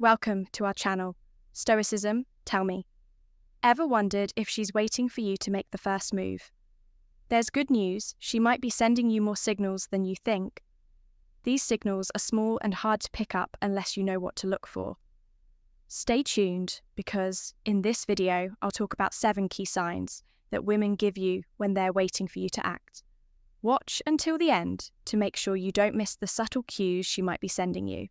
Welcome to our channel, Stoicism, Tell Me. Ever wondered if she's waiting for you to make the first move? There's good news, she might be sending you more signals than you think. These signals are small and hard to pick up unless you know what to look for. Stay tuned because in this video I'll talk about 7 key signs that women give you when they're waiting for you to act. Watch until the end to make sure you don't miss the subtle cues she might be sending you.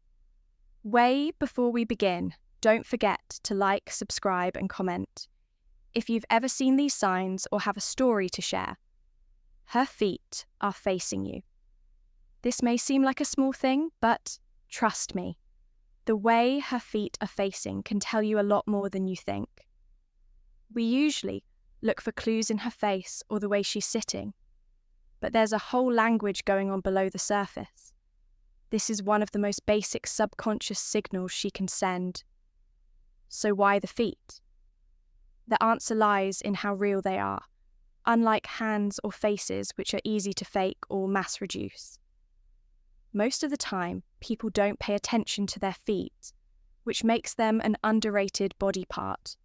Way before we begin, don't forget to like, subscribe and comment if you've ever seen these signs or have a story to share. Her feet are facing you. This may seem like a small thing, but trust me, the way her feet are facing can tell you a lot more than you think. We usually look for clues in her face or the way she's sitting, but there's a whole language going on below the surface. This is one of the most basic subconscious signals she can send. So why the feet? The answer lies in how real they are, unlike hands or faces which are easy to fake or mass reduce. Most of the time, people don't pay attention to their feet, which makes them an underrated body part.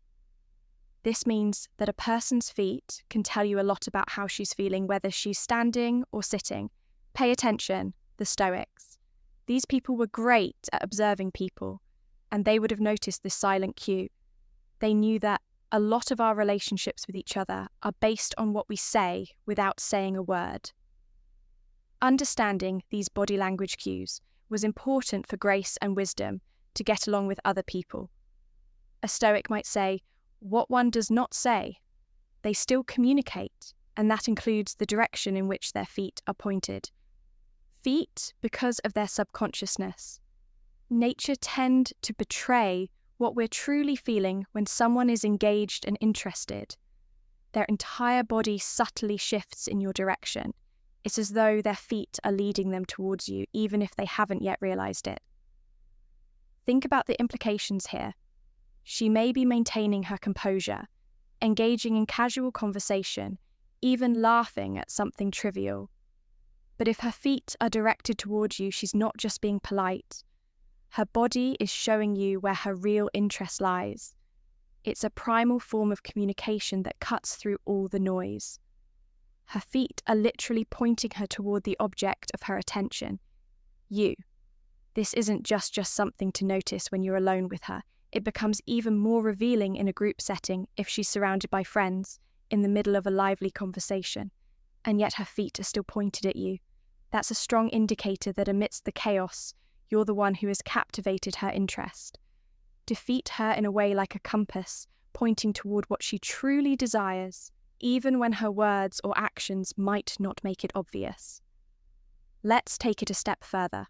This means that a person's feet can tell you a lot about how she's feeling, whether she's standing or sitting. Pay attention, the Stoics. These people were great at observing people, and they would have noticed this silent cue. They knew that a lot of our relationships with each other are based on what we say without saying a word. Understanding these body language cues was important for grace and wisdom to get along with other people. A Stoic might say, what one does not say, they still communicate, and that includes the direction in which their feet are pointed. Feet, because of their subconsciousness. Nature tend to betray what we're truly feeling when someone is engaged and interested. Their entire body subtly shifts in your direction. It's as though their feet are leading them towards you, even if they haven't yet realized it. Think about the implications here. She may be maintaining her composure, engaging in casual conversation, even laughing at something trivial. But if her feet are directed towards you, she's not just being polite. Her body is showing you where her real interest lies. It's a primal form of communication that cuts through all the noise. Her feet are literally pointing her toward the object of her attention, you. This isn't just something to notice when you're alone with her. It becomes even more revealing in a group setting if she's surrounded by friends in the middle of a lively conversation, and yet her feet are still pointed at you. That's a strong indicator that amidst the chaos, you're the one who has captivated her interest. Defeat her in a way like a compass, pointing toward what she truly desires, even when her words or actions might not make it obvious. Let's take it a step further.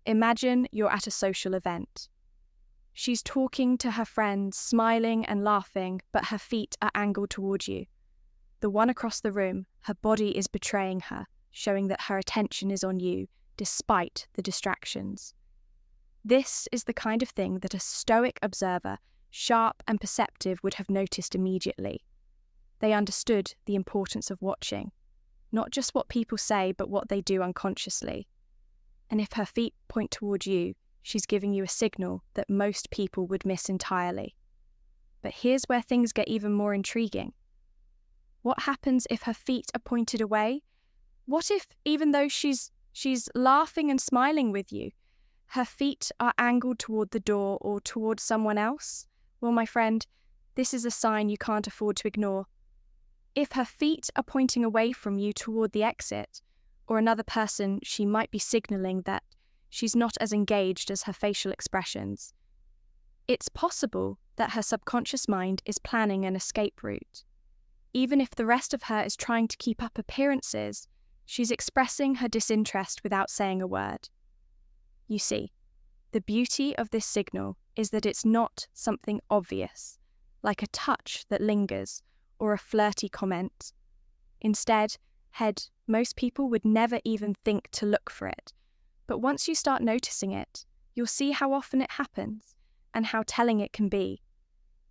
Imagine you're at a social event. She's talking to her friends, smiling and laughing, but her feet are angled towards you. The one across the room, her body is betraying her, showing that her attention is on you, despite the distractions. This is the kind of thing that a Stoic observer, sharp and perceptive, would have noticed immediately. They understood the importance of watching, not just what people say, but what they do unconsciously. And if her feet point toward you, she's giving you a signal that most people would miss entirely. But here's where things get even more intriguing. What happens if her feet are pointed away? What if, even though she's laughing and smiling with you, her feet are angled toward the door or towards someone else? Well, my friend, this is a sign you can't afford to ignore. If her feet are pointing away from you toward the exit, or another person, she might be signaling that she's not as engaged as her facial expressions. It's possible that her subconscious mind is planning an escape route. Even if the rest of her is trying to keep up appearances, she's expressing her disinterest without saying a word. You see, the beauty of this signal is that it's not something obvious, like a touch that lingers or a flirty comment. Instead, most people would never even think to look for it. But once you start noticing it, you'll see how often it happens and how telling it can be.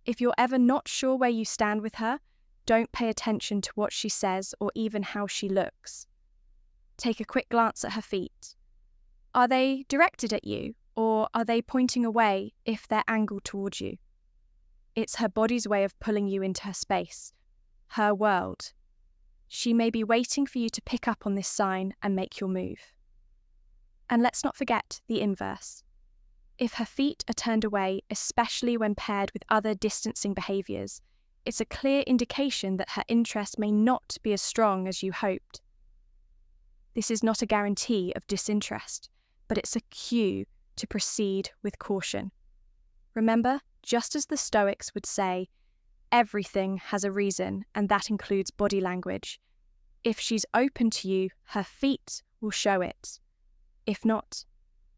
If you're ever not sure where you stand with her, don't pay attention to what she says or even how she looks. Take a quick glance at her feet. Are they directed at you, Or are they pointing away if they're angled towards you? It's her body's way of pulling you into her space, her world. She may be waiting for you to pick up on this sign and make your move. And let's not forget the inverse. If her feet are turned away, especially when paired with other distancing behaviours, it's a clear indication that her interest may not be as strong as you hoped. This is not a guarantee of disinterest, but it's a cue to proceed with caution. Remember, just as the Stoics would say, everything has a reason, and that includes body language. If she's open to you, her feet will show it. If not,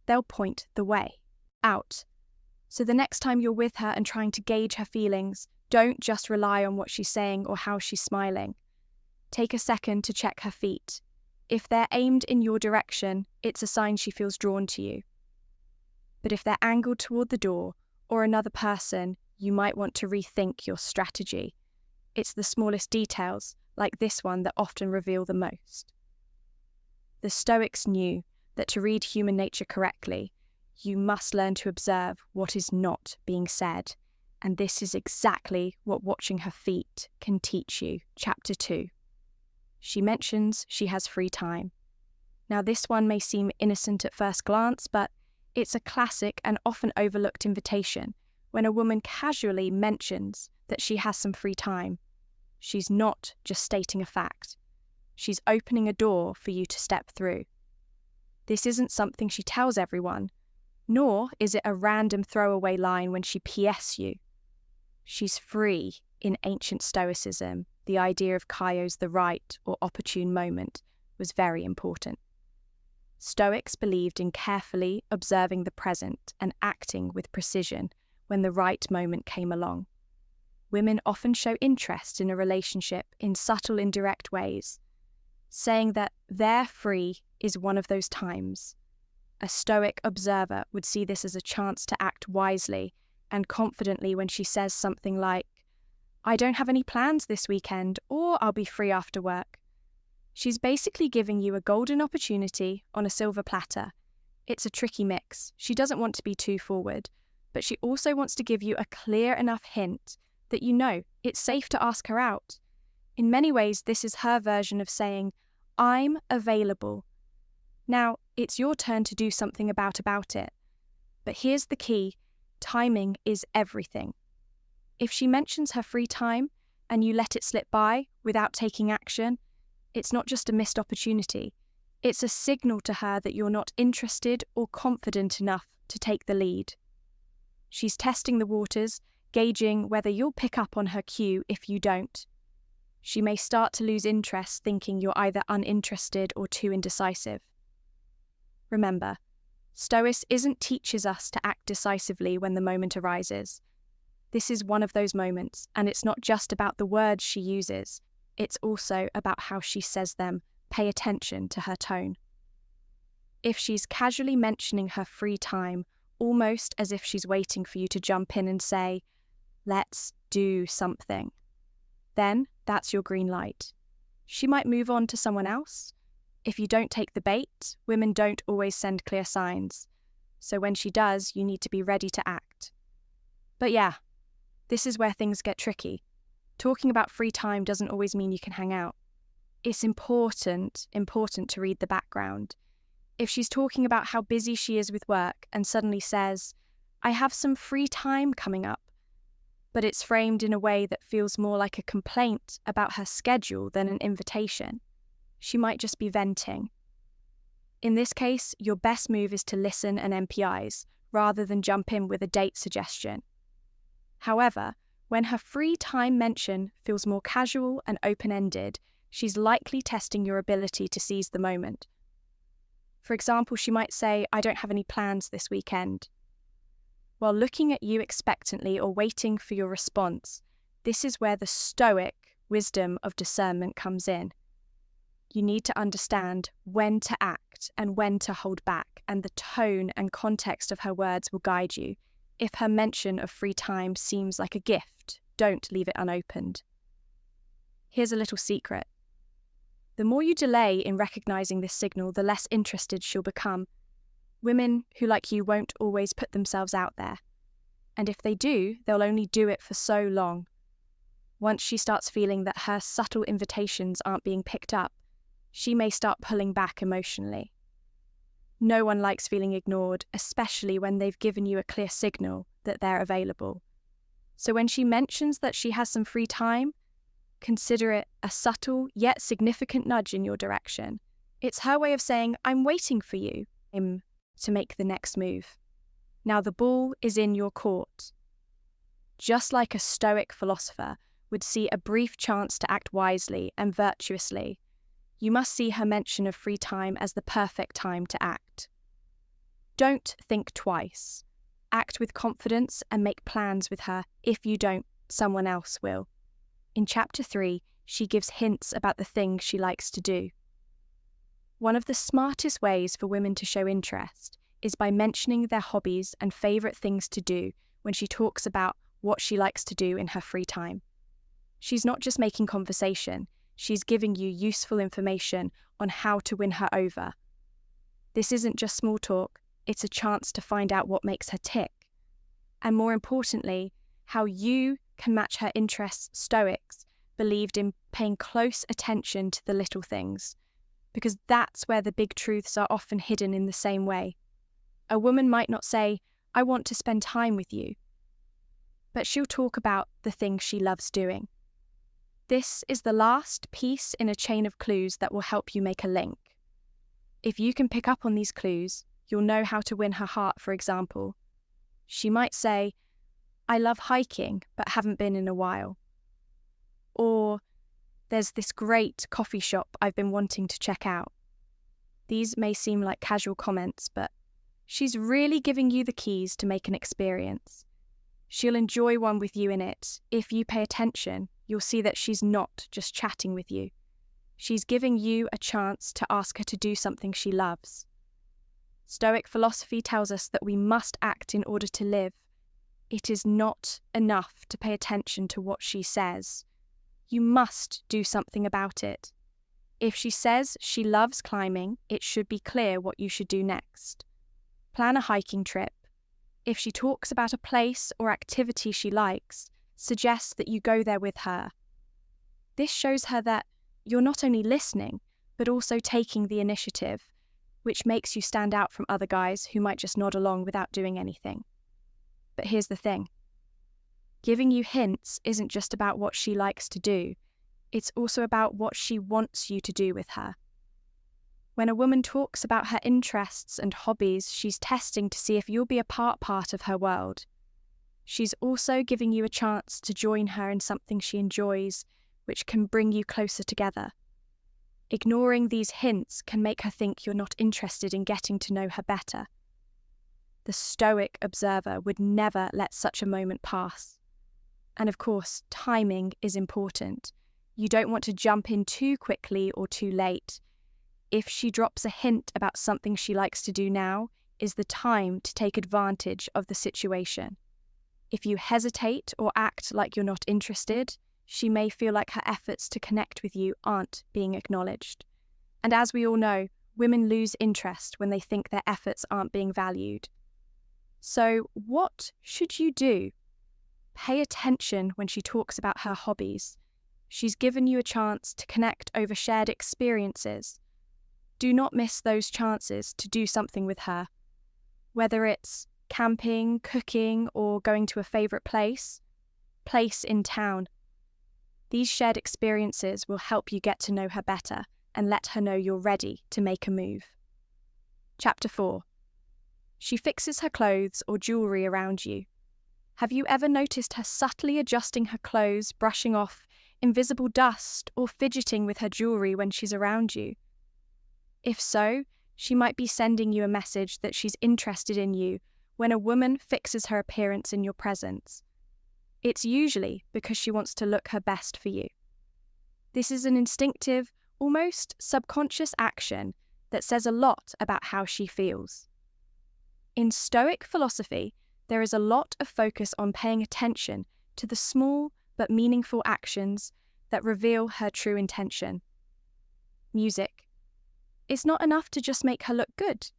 they'll point the way out. So the next time you're with her and trying to gauge her feelings, don't just rely on what she's saying or how she's smiling. Take a second to check her feet. If they're aimed in your direction, it's a sign she feels drawn to you. But if they're angled toward the door or another person, you might want to rethink your strategy. It's the smallest details, like this one, that often reveal the most. The Stoics knew that to read human nature correctly, you must learn to observe what is not being said. And this is exactly what watching her feet can teach you. Chapter 2. She mentions she has free time. Now, this one may seem innocent at first glance, but it's a classic and often overlooked invitation when a woman casually mentions that she has some free time. She's not just stating a fact. She's opening a door for you to step through. This isn't something she tells everyone, nor is it a random throwaway line when she PS you. She's free. In ancient Stoicism, the idea of kaios, the right or opportune moment, was very important. Stoics believed in carefully observing the present and acting with precision when the right moment came along. Women often show interest in a relationship in subtle, indirect ways. Saying that they're free is one of those times. A Stoic observer would see this as a chance to act wisely and confidently when she says something like, "I don't have any plans this weekend," or "I'll be free after work." She's basically giving you a golden opportunity on a silver platter. It's a tricky mix. She doesn't want to be too forward, but she also wants to give you a clear enough hint that you know it's safe to ask her out. In many ways, this is her version of saying, "I'm available." Now, it's your turn to do something about it. But here's the key: timing is everything. If she mentions her free time and you let it slip by without taking action, it's not just a missed opportunity. It's a signal to her that you're not interested or confident enough to take the lead. She's testing the waters, gauging whether you'll pick up on her cue if you don't. She may start to lose interest, thinking you're either uninterested or too indecisive. Remember, Stoicism teaches us to act decisively when the moment arises. This is one of those moments, and it's not just about the words she uses, it's also about how she says them. Pay attention to her tone. If she's casually mentioning her free time, almost as if she's waiting for you to jump in and say, "Let's do something," then that's your green light. She might move on to someone else. If you don't take the bait, women don't always send clear signs. So when she does, you need to be ready to act. But yeah, this is where things get tricky. Talking about free time doesn't always mean you can hang out. It's important to read the background. If she's talking about how busy she is with work and suddenly says, "I have some free time coming up," but it's framed in a way that feels more like a complaint about her schedule than an invitation, she might just be venting. In this case, your best move is to listen and MPIs, rather than jump in with a date suggestion. However, when her free time mention feels more casual and open-ended, she's likely testing your ability to seize the moment. For example, she might say, "I don't have any plans this weekend." While looking at you expectantly or waiting for your response, this is where the Stoic wisdom of discernment comes in. You need to understand when to act and when to hold back, and the tone and context of her words will guide you. If her mention of free time seems like a gift, don't leave it unopened. Here's a little secret. The more you delay in recognizing this signal, the less interested she'll become. Women who, like you, won't always put themselves out there. And if they do, they'll only do it for so long. Once she starts feeling that her subtle invitations aren't being picked up, she may start pulling back emotionally. No one likes feeling ignored, especially when they've given you a clear signal that they're available. So when she mentions that she has some free time, consider it a subtle yet significant nudge in your direction. It's her way of saying, I'm waiting for you, to make the next move. Now the ball is in your court. Just like a Stoic philosopher would see a brief chance to act wisely and virtuously, you must see her mention of free time as the perfect time to act. Don't think twice. Act with confidence and make plans with her. If you don't, someone else will. In Chapter 3, she gives hints about the things she likes to do. One of the smartest ways for women to show interest is by mentioning their hobbies and favourite things to do when she talks about what she likes to do in her free time. She's not just making conversation, she's giving you useful information on how to win her over. This isn't just small talk, it's a chance to find out what makes her tick. And more importantly, how you can match her interests. Stoics believed in paying close attention to the little things, because that's where the big truths are often hidden in the same way. A woman might not say, I want to spend time with you, but she'll talk about the things she loves doing. This is the last piece in a chain of clues that will help you make a link. If you can pick up on these clues, you'll know how to win her heart. For example, she might say, I love hiking, but haven't been in a while. Or, there's this great coffee shop I've been wanting to check out. These may seem like casual comments, but she's really giving you the keys to make an experience. She'll enjoy one with you in it. If you pay attention, you'll see that she's not just chatting with you. She's giving you a chance to ask her to do something she loves. Stoic philosophy tells us that we must act in order to live. It is not enough to pay attention to what she says. You must do something about it. If she says she loves climbing, it should be clear what you should do next. Plan a hiking trip. If she talks about a place or activity she likes, suggest that you go there with her. This shows her that you're not only listening, but also taking the initiative, which makes you stand out from other guys who might just nod along without doing anything. But here's the thing. Giving you hints isn't just about what she likes to do, it's also about what she wants you to do with her. When a woman talks about her interests and hobbies, she's testing to see if you'll be a part of her world. She's also giving you a chance to join her in something she enjoys, which can bring you closer together. Ignoring these hints can make her think you're not interested in getting to know her better. The Stoic observer would never let such a moment pass. And of course, timing is important. You don't want to jump in too quickly or too late. If she drops a hint about something she likes to do now, is the time to take advantage of the situation. If you hesitate or act like you're not interested, she may feel like her efforts to connect with you aren't being acknowledged. And as we all know, women lose interest when they think their efforts aren't being valued. So what should you do? Pay attention when she talks about her hobbies. She's given you a chance to connect over shared experiences. Do not miss those chances to do something with her. Whether it's camping, cooking, or going to a favourite place in town. These shared experiences will help you get to know her better and let her know you're ready to make a move. Chapter 4. She fixes her clothes or jewellery around you. Have you ever noticed her subtly adjusting her clothes, brushing off invisible dust, or fidgeting with her jewellery when she's around you? If so, she might be sending you a message that she's interested in you when a woman fixes her appearance in your presence. It's usually because she wants to look her best for you. This is an instinctive, almost subconscious action that says a lot about how she feels. In Stoic philosophy, there is a lot of focus on paying attention to the small but meaningful actions that reveal her true intention. Music. It's not enough to just make her look good.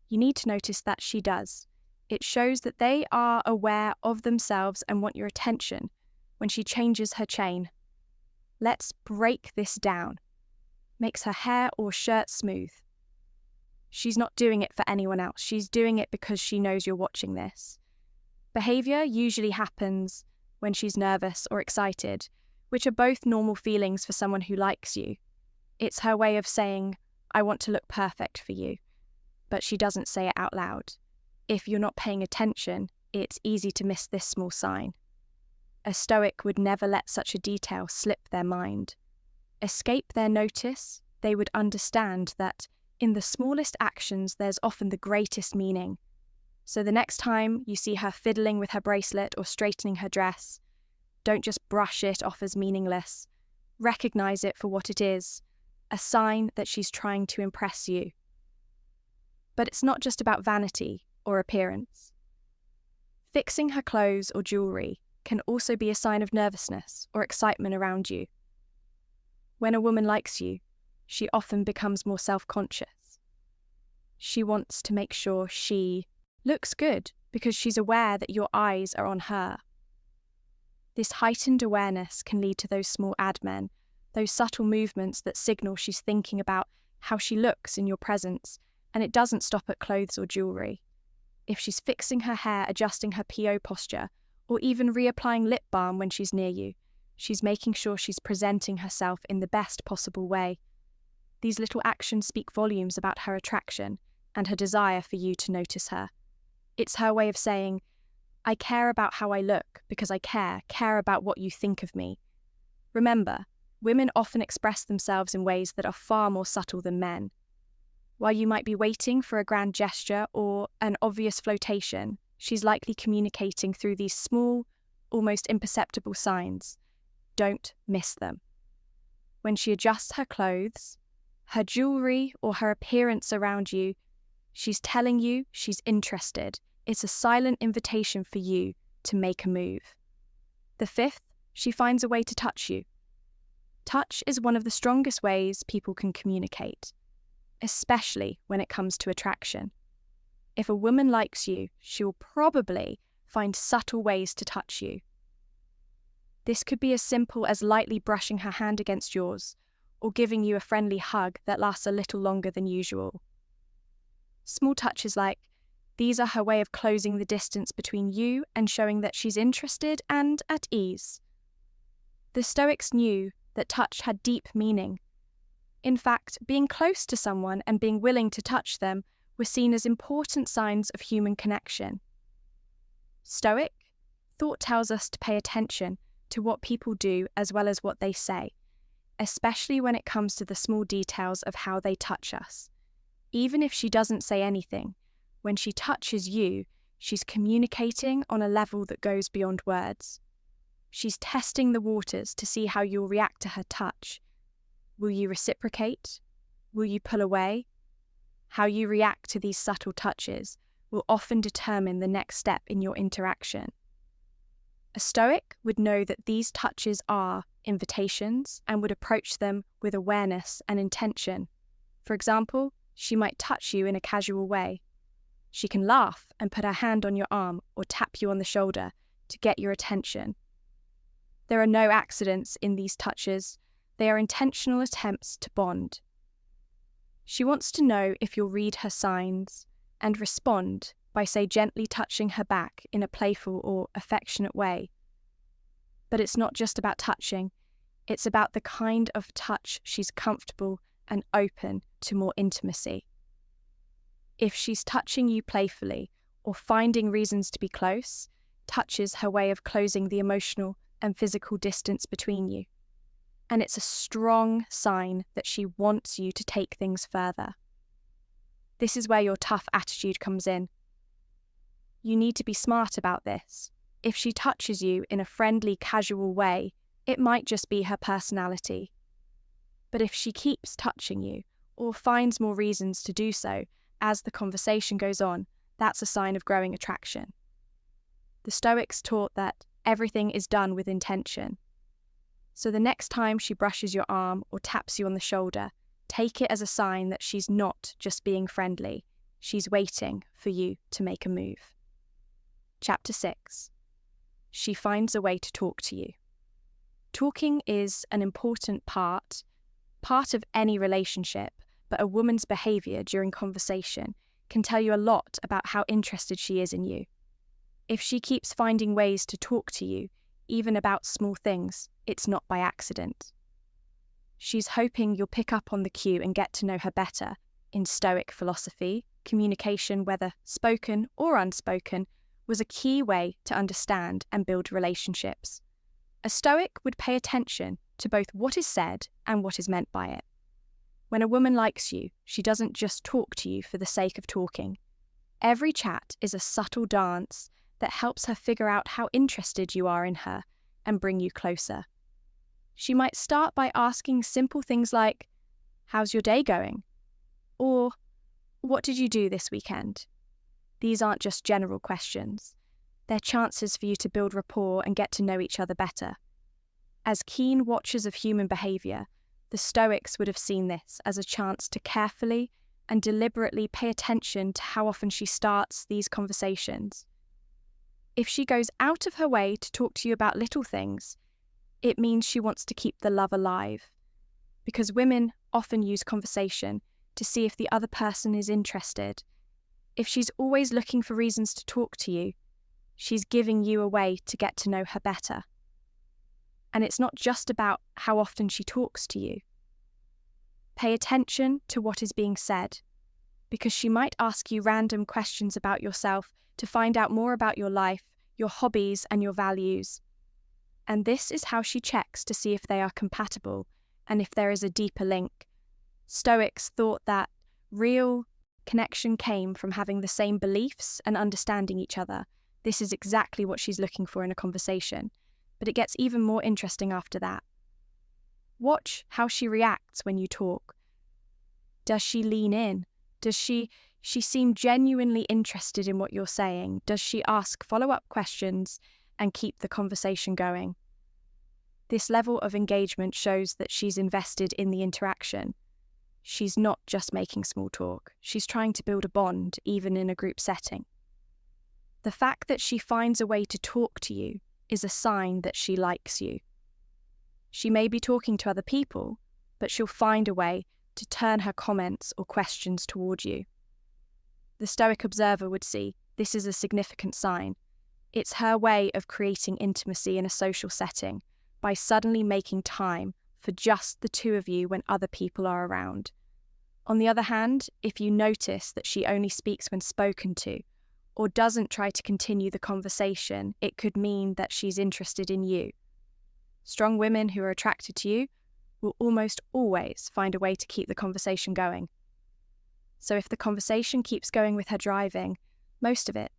You need to notice that she does. It shows that they are aware of themselves and want your attention when she changes her chain. Let's break this down. Makes her hair or shirt smooth. She's not doing it for anyone else. She's doing it because she knows you're watching this. Behavior usually happens when she's nervous or excited, which are both normal feelings for someone who likes you. It's her way of saying, I want to look perfect for you, but she doesn't say it out loud. If you're not paying attention, it's easy to miss this small sign. A Stoic would never let such a detail slip their mind. Escape their notice, they would understand that in the smallest actions there's often the greatest meaning. So the next time you see her fiddling with her bracelet or straightening her dress, don't just brush it off as meaningless. Recognize it for what it is, a sign that she's trying to impress you. But it's not just about vanity or appearance. Fixing her clothes or jewellery can also be a sign of nervousness or excitement around you. When a woman likes you, she often becomes more self-conscious. She wants to make sure she looks good because she's aware that your eyes are on her. This heightened awareness can lead to those small admen, those subtle movements that signal she's thinking about how she looks in your presence, and it doesn't stop at clothes or jewellery. If she's fixing her hair, adjusting her PO posture, or even reapplying lip balm when she's near you, she's making sure she's presenting herself in the best possible way. These little actions speak volumes about her attraction and her desire for you to notice her. It's her way of saying, I care about how I look because I care about what you think of me. Remember, women often express themselves in ways that are far more subtle than men. While you might be waiting for a grand gesture or an obvious flotation, she's likely communicating through these small, almost imperceptible signs. Don't miss them. When she adjusts her clothes, her jewellery, or her appearance around you, she's telling you she's interested. It's a silent invitation for you to make a move. The fifth, she finds a way to touch you. Touch is one of the strongest ways people can communicate, especially when it comes to attraction. If a woman likes you, she will probably find subtle ways to touch you. This could be as simple as lightly brushing her hand against yours, or giving you a friendly hug that lasts a little longer than usual. Small touches like these are her way of closing the distance between you and showing that she's interested and at ease. The Stoics knew that touch had deep meaning. In fact, being close to someone and being willing to touch them were seen as important signs of human connection. Stoic thought tells us to pay attention to what people do as well as what they say, especially when it comes to the small details of how they touch us. Even if she doesn't say anything, when she touches you, she's communicating on a level that goes beyond words. She's testing the waters to see how you'll react to her touch. Will you reciprocate? Will you pull away? How you react to these subtle touches will often determine the next step in your interaction. A Stoic would know that these touches are invitations and would approach them with awareness and intention. For example, she might touch you in a casual way. She can laugh and put her hand on your arm or tap you on the shoulder to get your attention. There are no accidents in these touches. They are intentional attempts to bond. She wants to know if you'll read her signs and respond by, say, gently touching her back in a playful or affectionate way. But it's not just about touching. It's about the kind of touch she's comfortable and open to more intimacy. If she's touching you playfully or finding reasons to be close, touch is her way of closing the emotional and physical distance between you. And it's a strong sign that she wants you to take things further. This is where your tough attitude comes in. You need to be smart about this. If she touches you in a friendly, casual way, it might just be her personality. But if she keeps touching you, or finds more reasons to do so as the conversation goes on, that's a sign of growing attraction. The Stoics taught that everything is done with intention. So the next time she brushes your arm or taps you on the shoulder, take it as a sign that she's not just being friendly. she's waiting for you to make a move. Chapter 6. She finds a way to talk to you. Talking is an important part of any relationship, but a woman's behaviour during conversation can tell you a lot about how interested she is in you. If she keeps finding ways to talk to you, even about small things, it's not by accident. She's hoping you'll pick up on the cue and get to know her better. In Stoic philosophy, communication, whether spoken or unspoken, was a key way to understand and build relationships. A Stoic would pay attention to both what is said and what is meant by it. When a woman likes you, she doesn't just talk to you for the sake of talking. Every chat is a subtle dance that helps her figure out how interested you are in her and bring you closer. She might start by asking simple things like, "How's your day going?" Or, "What did you do this weekend?" These aren't just general questions. They're chances for you to build rapport and get to know each other better. As keen watchers of human behaviour, the Stoics would have seen this as a chance to carefully and deliberately pay attention to how often she starts these conversations. If she goes out of her way to talk to you about little things, it means she wants to keep the love alive. Because women often use conversation to see if the other person is interested. If she's always looking for reasons to talk to you, she's giving you a way to get to know her better. And it's not just about how often she talks to you. Pay attention to what is being said, because she might ask you random questions about yourself to find out more about your life, your hobbies, and your values. And this is how she checks to see if they are compatible and if there is a deeper link. Stoics thought that real connection came from having the same beliefs and understanding each other. This is exactly what she's looking for in a conversation, but it gets even more interesting after that. Watch how she reacts when you talk. Does she lean in? Does she seem genuinely interested in what you're saying? Does she ask follow-up questions and keep the conversation going? This level of engagement shows that she's invested in the interaction. She's not just making small talk. She's trying to build a bond, even in a group setting. The fact that she finds a way to talk to you is a sign that she likes you. She may be talking to other people, but she'll find a way to turn her comments or questions toward you. The Stoic observer would see this is a significant sign. It's her way of creating intimacy in a social setting by suddenly making time for just the two of you when other people are around. On the other hand, if you notice that she only speaks when spoken to, or doesn't try to continue the conversation, it could mean that she's interested in you. Strong women who are attracted to you will almost always find a way to keep the conversation going. So if the conversation keeps going with her driving, most of it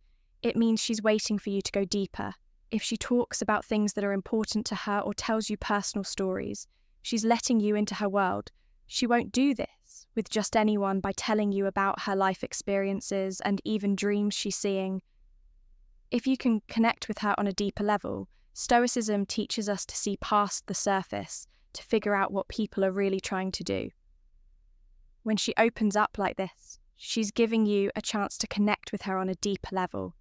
means she's waiting for you to go deeper. If she talks about things that are important to her or tells you personal stories, she's letting you into her world. She won't do this with just anyone by telling you about her life experiences and even dreams she's seeing. If you can connect with her on a deeper level, Stoicism teaches us to see past the surface, to figure out what people are really trying to do. When she opens up like this, she's giving you a chance to connect with her on a deeper level.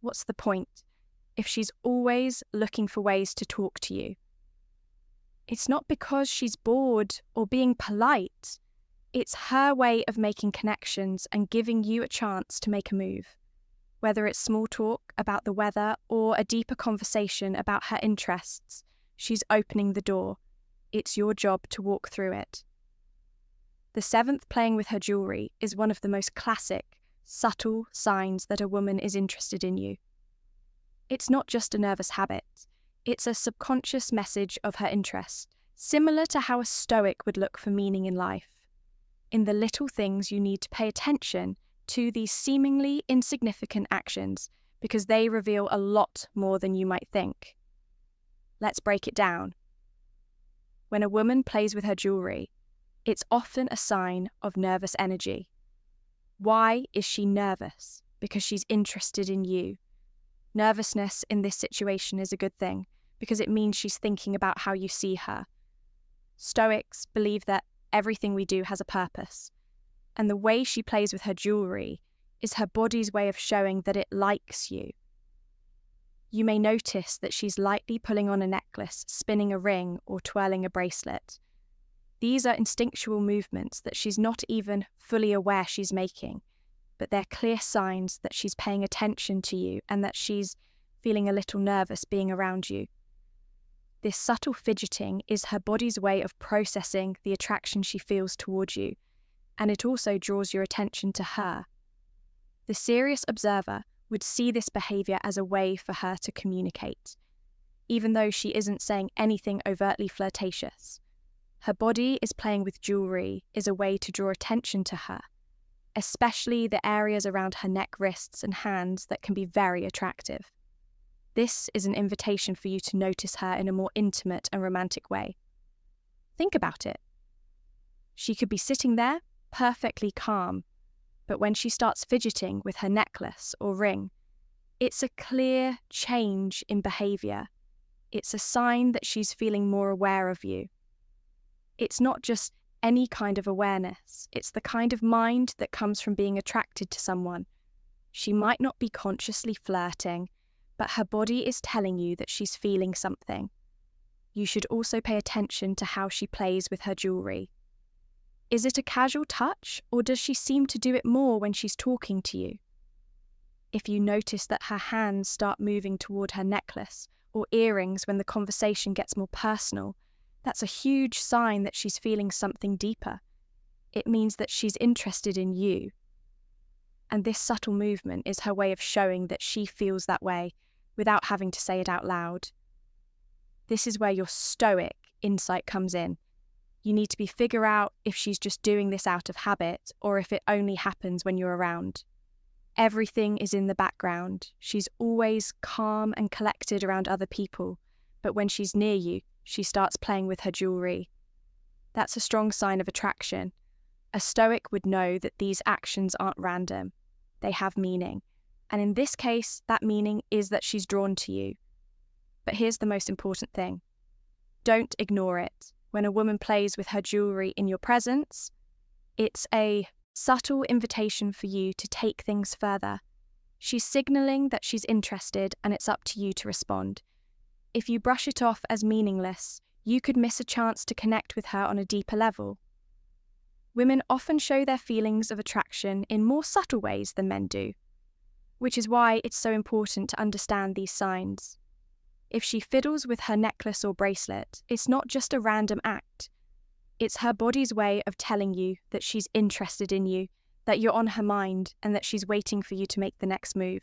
What's the point if she's always looking for ways to talk to you? It's not because she's bored or being polite. It's her way of making connections and giving you a chance to make a move. Whether it's small talk about the weather or a deeper conversation about her interests, she's opening the door. It's your job to walk through it. The seventh, playing with her jewellery, is one of the most classic, subtle signs that a woman is interested in you. It's not just a nervous habit. It's a subconscious message of her interest, similar to how a Stoic would look for meaning in life. In the little things, you need to pay attention to these seemingly insignificant actions because they reveal a lot more than you might think. Let's break it down. When a woman plays with her jewellery, it's often a sign of nervous energy. Why is she nervous? Because she's interested in you. Nervousness in this situation is a good thing because it means she's thinking about how you see her. Stoics believe that everything we do has a purpose. And the way she plays with her jewelry is her body's way of showing that it likes you. You may notice that she's lightly pulling on a necklace, spinning a ring, or twirling a bracelet. These are instinctual movements that she's not even fully aware she's making, but they're clear signs that she's paying attention to you and that she's feeling a little nervous being around you. This subtle fidgeting is her body's way of processing the attraction she feels towards you, and it also draws your attention to her. The serious observer would see this behaviour as a way for her to communicate, even though she isn't saying anything overtly flirtatious. Her body is playing with jewellery is a way to draw attention to her, especially the areas around her neck, wrists and hands that can be very attractive. This is an invitation for you to notice her in a more intimate and romantic way. Think about it. She could be sitting there, perfectly calm, but when she starts fidgeting with her necklace or ring, it's a clear change in behaviour. It's a sign that she's feeling more aware of you. It's not just any kind of awareness, it's the kind of mind that comes from being attracted to someone. She might not be consciously flirting, but her body is telling you that she's feeling something. You should also pay attention to how she plays with her jewellery. Is it a casual touch, or does she seem to do it more when she's talking to you? If you notice that her hands start moving toward her necklace or earrings when the conversation gets more personal, that's a huge sign that she's feeling something deeper. It means that she's interested in you. And this subtle movement is her way of showing that she feels that way without having to say it out loud. This is where your stoic insight comes in. You need to figure out if she's just doing this out of habit or if it only happens when you're around. Everything is in the background. She's always calm and collected around other people, but when she's near you, she starts playing with her jewellery. That's a strong sign of attraction. A Stoic would know that these actions aren't random. They have meaning. And in this case, that meaning is that she's drawn to you. But here's the most important thing. Don't ignore it. When a woman plays with her jewellery in your presence, it's a subtle invitation for you to take things further. She's signalling that she's interested, and it's up to you to respond. If you brush it off as meaningless, you could miss a chance to connect with her on a deeper level. Women often show their feelings of attraction in more subtle ways than men do, which is why it's so important to understand these signs. If she fiddles with her necklace or bracelet, it's not just a random act. It's her body's way of telling you that she's interested in you, that you're on her mind, and that she's waiting for you to make the next move.